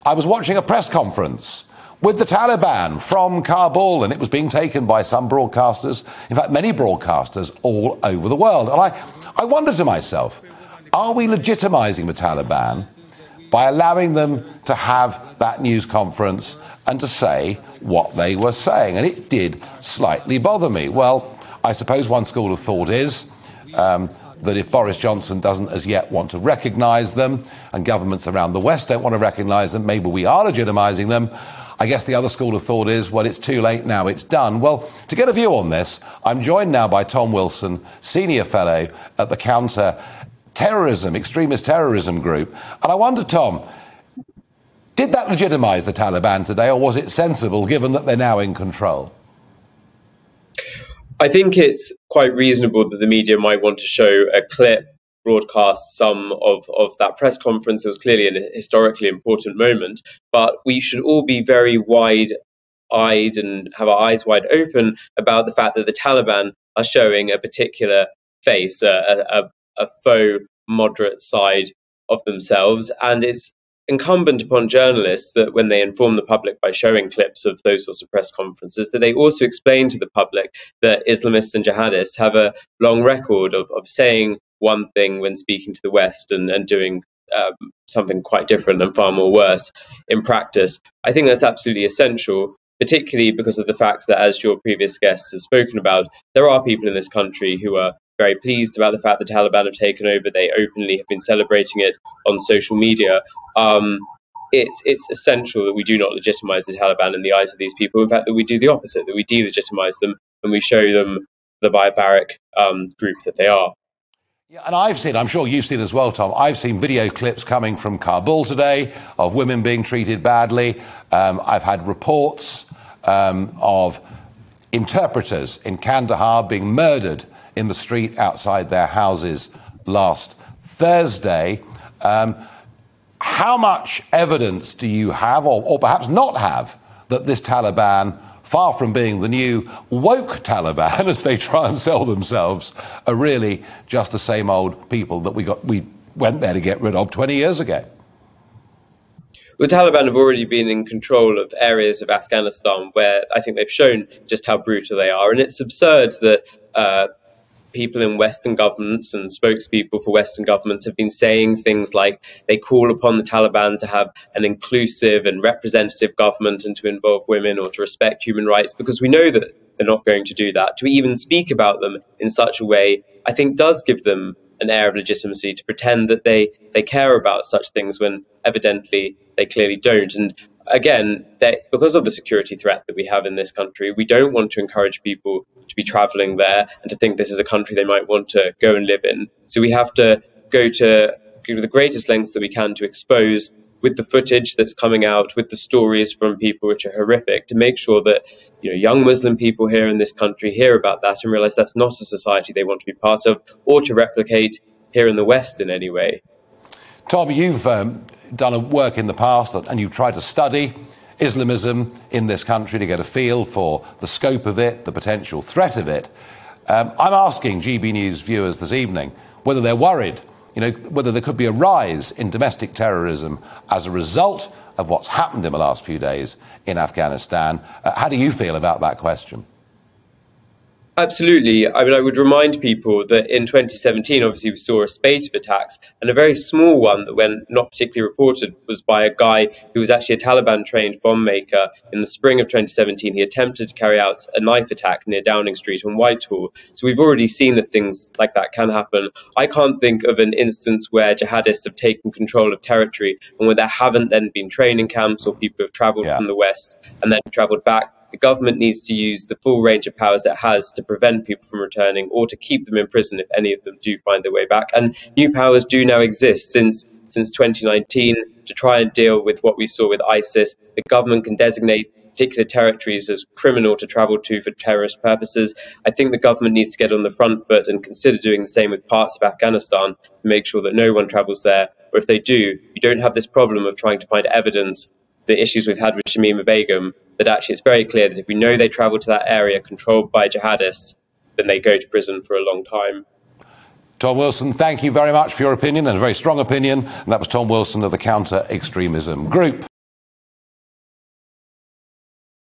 I was watching a press conference with the Taliban from Kabul, and it was being taken by some broadcasters, in fact, many broadcasters all over the world. And I wondered to myself, are we legitimising the Taliban by allowing them to have that news conference and to say what they were saying? And it did slightly bother me. Well, I suppose one school of thought is that if Boris Johnson doesn't as yet want to recognise them, and governments around the West don't want to recognise them, maybe we are legitimising them. I guess the other school of thought is, well, it's too late now, it's done. Well, to get a view on this, I'm joined now by Tom Wilson, Senior Fellow at the Counter Extremism Group. And I wonder, Tom, did that legitimise the Taliban today, or was it sensible given that they're now in control? I think it's quite reasonable that the media might want to show a clip, broadcast some of that press conference. It was clearly a historically important moment, but we should all be very wide-eyed and have our eyes wide open about the fact that the Taliban are showing a particular face, a faux moderate side of themselves, and it's incumbent upon journalists that when they inform the public by showing clips of those sorts of press conferences, that they also explain to the public that Islamists and jihadists have a long record of saying one thing when speaking to the West and doing something quite different and far more worse in practice. I think that's absolutely essential, particularly because of the fact that, as your previous guests have spoken about, there are people in this country who are very pleased about the fact the Taliban have taken over. They openly have been celebrating it on social media. It's essential that we do not legitimise the Taliban in the eyes of these people. In fact, that we do the opposite, that we delegitimise them and we show them the barbaric group that they are. Yeah, and I've seen, I'm sure you've seen as well, Tom, I've seen video clips coming from Kabul today of women being treated badly. I've had reports of interpreters in Kandahar being murdered in the street outside their houses last Thursday. How much evidence do you have, or perhaps not have, that this Taliban, far from being the new woke Taliban, as they try and sell themselves, are really just the same old people that we went there to get rid of 20 years ago? The Taliban have already been in control of areas of Afghanistan where I think they've shown just how brutal they are. And it's absurd that people in Western governments and spokespeople for Western governments have been saying things like they call upon the Taliban to have an inclusive and representative government and to involve women or to respect human rights, because we know that they're not going to do that. To even speak about them in such a way, I think, does give them an air of legitimacy, to pretend that they care about such things when evidently they clearly don't. And again, because of the security threat that we have in this country, we don't want to encourage people to be travelling there and to think this is a country they might want to go and live in. So we have to go to the greatest lengths that we can to expose, with the footage that's coming out, with the stories from people which are horrific, to make sure that young Muslim people here in this country hear about that and realise that's not a society they want to be part of or to replicate here in the West in any way. Tom, you've done work in the past and you've tried to study Islamism in this country to get a feel for the scope of it, the potential threat of it. I'm asking GBNews viewers this evening whether they're worried, whether there could be a rise in domestic terrorism as a result of what's happened in the last few days in Afghanistan. How do you feel about that question? Absolutely. I mean, I would remind people that in 2017, obviously, we saw a spate of attacks, and a very small one that went not particularly reported was by a guy who was actually a Taliban-trained bomb maker. In the spring of 2017, he attempted to carry out a knife attack near Downing Street on Whitehall. So we've already seen that things like that can happen. I can't think of an instance where jihadists have taken control of territory and where there haven't then been training camps or people who have travelled from the West and then travelled back. The government needs to use the full range of powers it has to prevent people from returning or to keep them in prison if any of them do find their way back. And new powers do now exist since 2019 to try and deal with what we saw with ISIS. The government can designate particular territories as criminal to travel to for terrorist purposes. I think the government needs to get on the front foot and consider doing the same with parts of Afghanistan to make sure that no one travels there. Or if they do, you don't have this problem of trying to find evidence, the issues we've had with Shamima Begum, that actually it's very clear that if we know they travel to that area controlled by jihadists, then they go to prison for a long time. Tom Wilson, thank you very much for your opinion, and a very strong opinion. And that was Tom Wilson of the Counter Extremism Group.